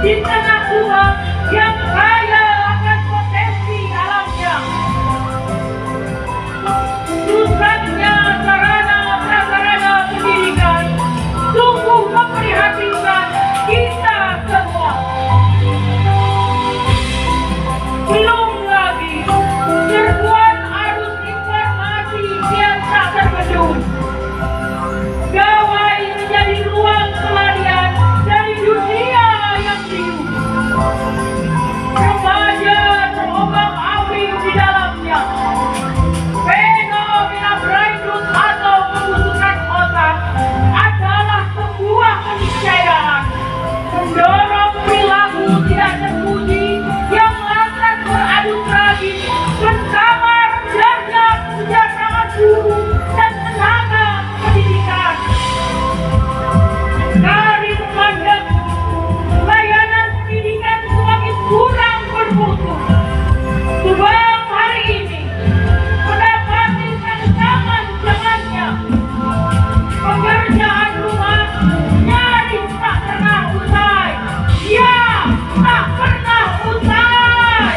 di tengah Subang yang kaya akan potensi alamnya. Rusaknya sarana prasarana pendidikan sungguh memprihatinkan kita semua. Belum lagi serbuan arus informasi yang tak terbendung. Gawai menjadi ruang pelarian dari dunia yang pilu. Remaja terombang-ambing di dalamnya. Fenomena brainrot atau pembusukan otak adalah sebuah keniscayaan mendorong perilaku tidak terpuji yang lantas beradu tragis bersama rendahnya kesejahteraan guru dan tenaga pendidikan. Karir mandek, layanan pendidikan semakin kurang bermutu. Subang hari ini mendapati tantangan zamannya. Pekerjaan rumah nyaris tak pernah usai. Ya, tak pernah usai.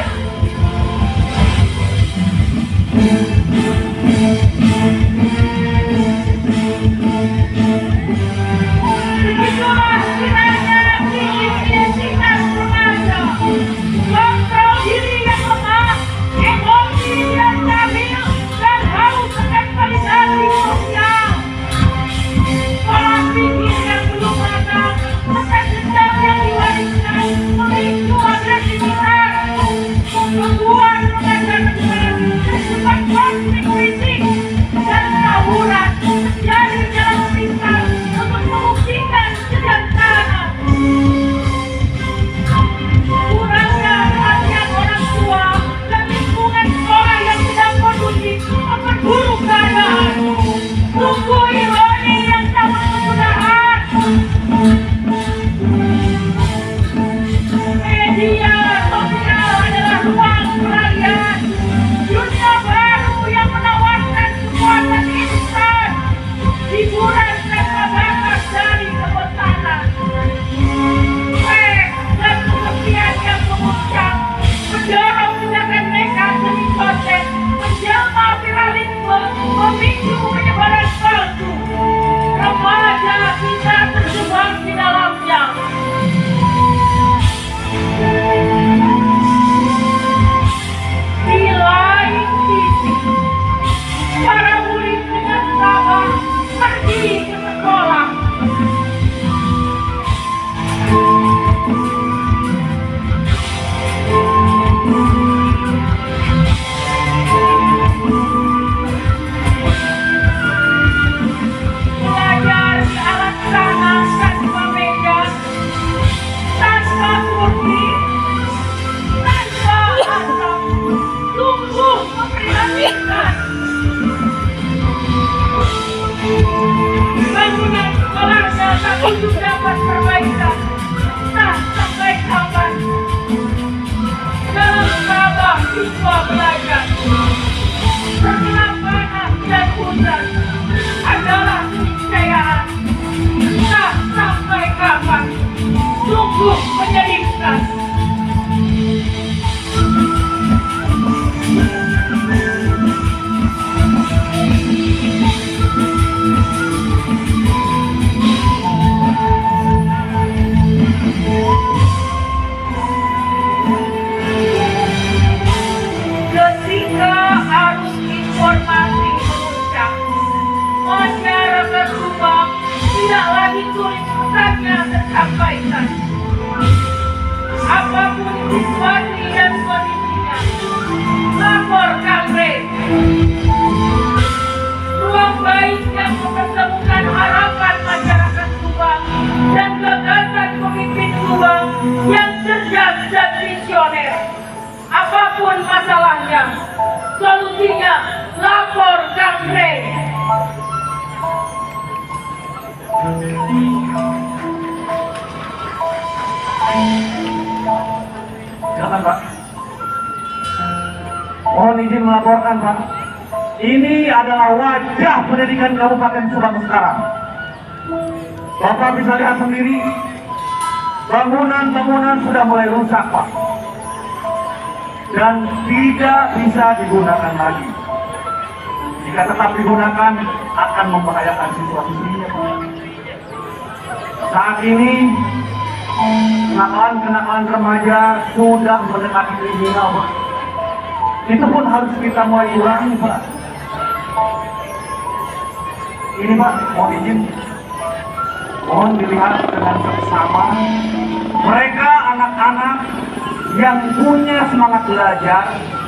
Begitulah kiranya krisis identitas remaja. Kontrol diri yang lemah, emosi yang stabil, dan haus akan validasi sosial. Pola pikir yang belum matang, pesan dendam yang diwariskan, memicu agresivitas, membuat remaja rentan terjebak konflik fisik dan tawuran menjadi jalan pintas untuk membuktikan kejantanan. Kurangnya perhatian orang tua dan lingkungan sekolah yang tidak kondusif memperburuk keadaan. Sungguh ironi yang tak berkesudahan. Media sosial adalah ruang pelarian. Dunia baru yang menawarkan kekuatan instan. Hiburan tanpa batas dari kebosanan. Dan kesepian yang memuncak mendorong tindakan nekat demi konten menjelma viralisme memicu penyebaran palsu. Remaja kita terjebak di dalamnya. Di lain sisi, para murid dengan sabar pergi ke sekolah. Belajar di alat sana tanpa meja, tanpa kursi, tanpa atap, sungguh memprihatinkan. Bangunan sekolahnya tak kunjung dapat perbaikan. Nah, sampai kapan? Dalam kabar siswa belajar, setelah panas dan hujan adalah keniscayaan. Nah, sampai kapan? Sungguh menyedihkan. Ketika arus informasi memuncak, masyarakat Subang tidak lagi sulit pesannya tersampaikan. Apapun situasi dan kondisinya, lapor Kangre. Ruang baik yang mempertemukan harapan masyarakat Subang dan gagasan pemimpin Subang yang cerdas dan visioner. Apapun masalahnya, solusinya lapor Kangre. Silakan Pak. Mohon izin melaporkan Pak. Ini adalah wajah pendidikan Kabupaten Subang sekarang. Bapak bisa lihat sendiri bangunan-bangunan sudah mulai rusak, Pak, dan tidak bisa digunakan lagi. Jika tetap digunakan akan membahayakan siswa-siswinya, Pak. Saat ini kenakalan remaja sudah mendekati kriminal, Pak. Itu pun harus kita mulai kurangi, Pak. Ini, Pak, mohon dilihat dengan seksama. Mereka anak-anak yang punya semangat belajar,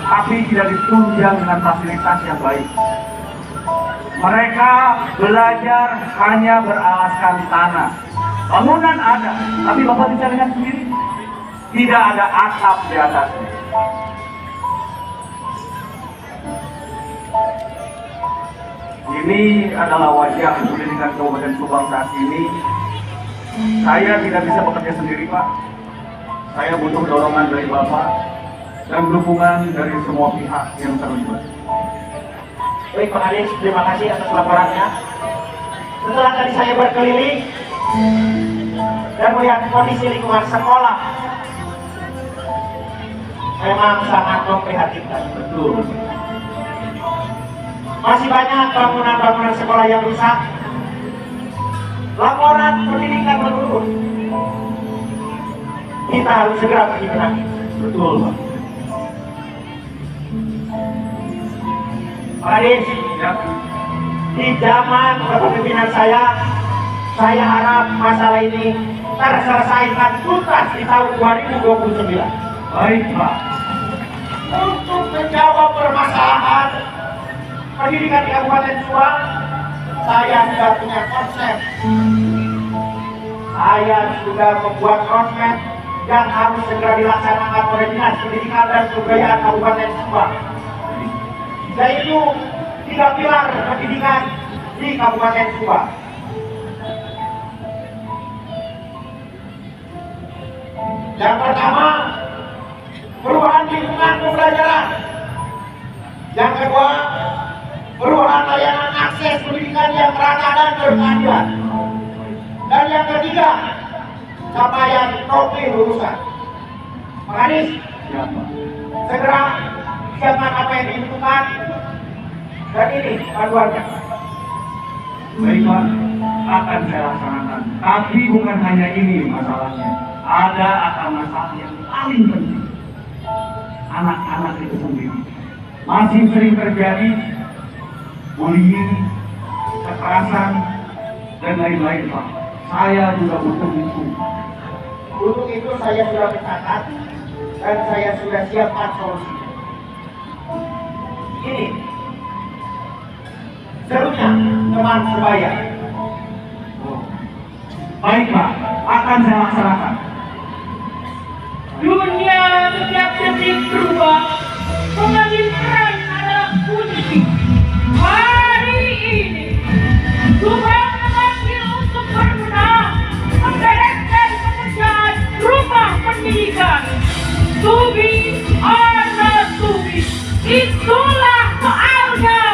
tapi tidak ditunjang dengan fasilitas yang baik. Mereka belajar hanya beralaskan tanah. Bangunan ada, tapi Bapak bisa lihat sendiri, tidak ada atap di atasnya. Ini adalah wajah pendidikan Kabupaten Subang saat ini. Saya tidak bisa bekerja sendiri, Pak. Saya butuh dorongan dari Bapak dan dukungan dari semua pihak yang terlibat. Baik, Pak Kadis, terima kasih atas laporannya. Setelah tadi saya berkeliling dan melihat kondisi lingkungan sekolah, memang sangat memprihatinkan. Betul. Masih banyak bangunan-bangunan sekolah yang rusak. Laporan pendidikan menurun. Kita harus segera bergerak. Betul, Pak. Pak Kadis, Ya. di zaman kepemimpinan saya harap masalah ini terselesaikan tuntas di tahun 2029. Baik, Pak. Untuk menjawab permasalahan pendidikan di Kabupaten Subang, saya sudah punya konsep. Saya sudah membuat roadmap yang harus segera dilaksanakan oleh Dinas Pendidikan dan Kebudayaan Kabupaten Subang, yaitu 3 pilar pendidikan di Kabupaten Subang. Yang pertama, perubahan lingkungan pembelajaran. Yang kedua, perubahan layanan akses pendidikan yang merata dan berkeadilan. Dan yang ketiga, capaian topi lulusan. Pak Kadis, Ya, Pak. segera siapkan apa yang dibutuhkan. Dan ini panduannya. Baik, Pak. Akan saya laksanakan. Tapi bukan hanya ini masalahnya. Ada akar masalah yang paling penting. Anak-anak itu sendiri masih sering terjadi bullying, kekerasan, dan lain-lain, Pak. Saya juga butuh itu. Untuk itu saya sudah mencatat dan saya sudah siapkan solusi. Ini serunya teman sebaya. Baik, Pak. Akan saya laksanakan. Dunia setiap detik berubah, mengambil peran adalah kunci. Hari ini, Tuhan memanggil untuk berbenah, membereskan pekerjaan rumah pendidikan. Tubi, anak tubi, itulah soalnya.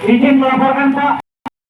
Izin melaporkan Pak.